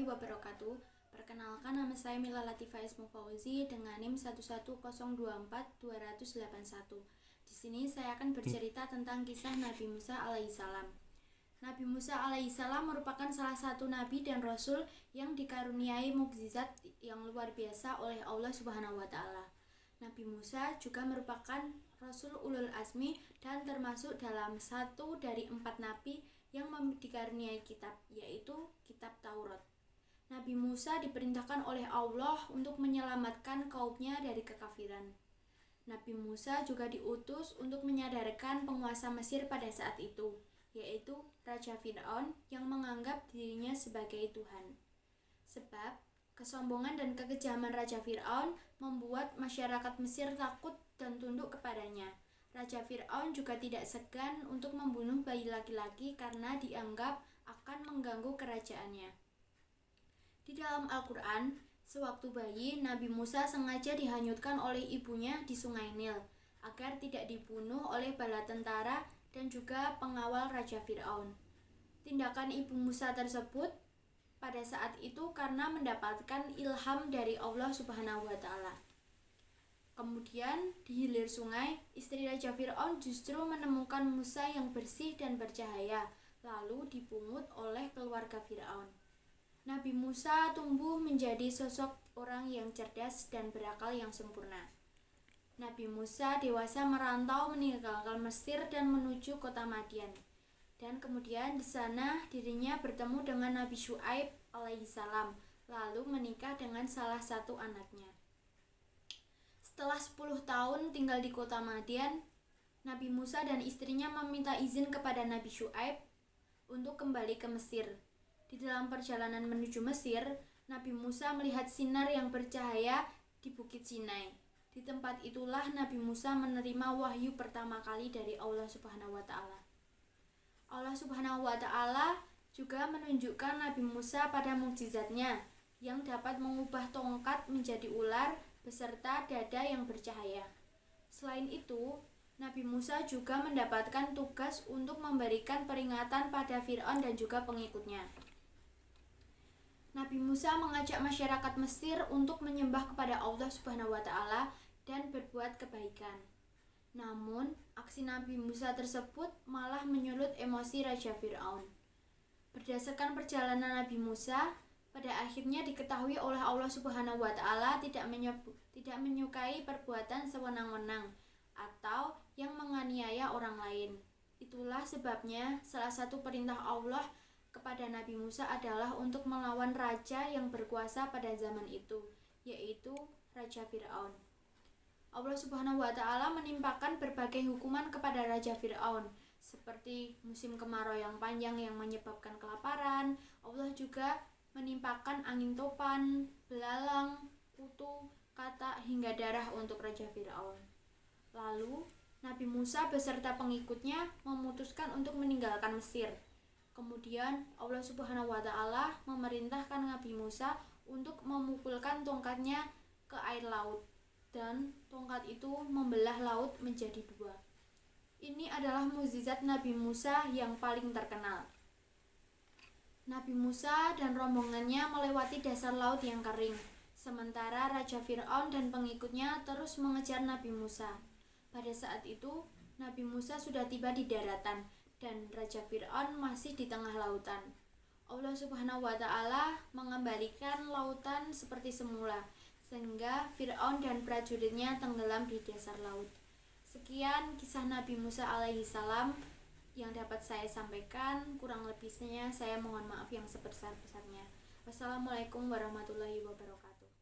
warahmatullahi wabarakatuh. Perkenalkan, nama saya Mila Latifah Ismu Fauzi dengan NIM 11024-281. Di sini saya akan bercerita tentang kisah Nabi Musa alaihissalam. Nabi Musa alaihissalam merupakan salah satu nabi dan rasul yang dikaruniai mukjizat yang luar biasa oleh Allah Subhanahu wa taala. Nabi Musa juga merupakan rasul ulul azmi dan termasuk dalam satu dari 4 nabi yang dikaruniai kitab, yaitu kitab Taurat. Nabi Musa diperintahkan oleh Allah untuk menyelamatkan kaumnya dari kekafiran. Nabi Musa juga diutus untuk menyadarkan penguasa Mesir pada saat itu, yaitu Raja Fir'aun yang menganggap dirinya sebagai Tuhan. Sebab kesombongan dan kekejaman Raja Fir'aun membuat masyarakat Mesir takut dan tunduk kepadanya. Raja Fir'aun juga tidak segan untuk membunuh bayi laki-laki karena dianggap akan mengganggu kerajaannya. Di dalam Al-Quran, sewaktu bayi, Nabi Musa sengaja dihanyutkan oleh ibunya di Sungai Nil agar tidak dibunuh oleh bala tentara dan juga pengawal Raja Fir'aun. Tindakan ibu Musa tersebut pada saat itu karena mendapatkan ilham dari Allah Subhanahu wa taala. Kemudian di hilir sungai, istri Raja Fir'aun justru menemukan Musa yang bersih dan bercahaya, lalu dipungut oleh keluarga Fir'aun. Nabi Musa tumbuh menjadi sosok orang yang cerdas dan berakal yang sempurna. Nabi Musa dewasa merantau meninggalkan Mesir dan menuju kota Madian. Dan kemudian di sana dirinya bertemu dengan Nabi Syuaib alaihissalam, lalu menikah dengan salah satu anaknya. Setelah 10 tahun tinggal di kota Madian, Nabi Musa dan istrinya meminta izin kepada Nabi Syuaib untuk kembali ke Mesir. Di dalam perjalanan menuju Mesir, Nabi Musa melihat sinar yang bercahaya di Bukit Sinai. Di tempat itulah Nabi Musa menerima wahyu pertama kali dari Allah Subhanahu wa taala. Allah Subhanahu wa taala juga menunjukkan Nabi Musa pada mukjizatnya yang dapat mengubah tongkat menjadi ular beserta dada yang bercahaya. Selain itu, Nabi Musa juga mendapatkan tugas untuk memberikan peringatan pada Fir'aun dan juga pengikutnya. Nabi Musa mengajak masyarakat Mesir untuk menyembah kepada Allah Subhanahu wa taala dan berbuat kebaikan. Namun, aksi Nabi Musa tersebut malah menyulut emosi Raja Fir'aun. Berdasarkan perjalanan Nabi Musa, pada akhirnya diketahui oleh Allah Subhanahu wa taala tidak menyukai perbuatan sewenang-wenang atau yang menganiaya orang lain. Itulah sebabnya salah satu perintah Allah kepada Nabi Musa adalah untuk melawan raja yang berkuasa pada zaman itu, yaitu Raja Fir'aun. Allah Subhanahu wa taala menimpakan berbagai hukuman kepada Raja Fir'aun, seperti musim kemarau yang panjang yang menyebabkan kelaparan. Allah juga menimpakan angin topan, belalang, kutu, katak hingga darah untuk Raja Fir'aun. Lalu Nabi Musa beserta pengikutnya memutuskan untuk meninggalkan Mesir. Kemudian Allah Subhanahu wa taala memerintahkan Nabi Musa untuk memukulkan tongkatnya ke air laut, dan tongkat itu membelah laut menjadi 2. Ini adalah mukjizat Nabi Musa yang paling terkenal. Nabi Musa dan rombongannya melewati dasar laut yang kering, sementara Raja Fir'aun dan pengikutnya terus mengejar Nabi Musa. Pada saat itu, Nabi Musa sudah tiba di daratan dan Raja Fir'aun masih di tengah lautan. Allah Subhanahu wa taala mengembalikan lautan seperti semula, sehingga Fir'aun dan prajuritnya tenggelam di dasar laut. Sekian kisah Nabi Musa alaihissalam yang dapat saya sampaikan. Kurang lebihnya saya mohon maaf yang sebesar-besarnya. Wassalamualaikum warahmatullahi wabarakatuh.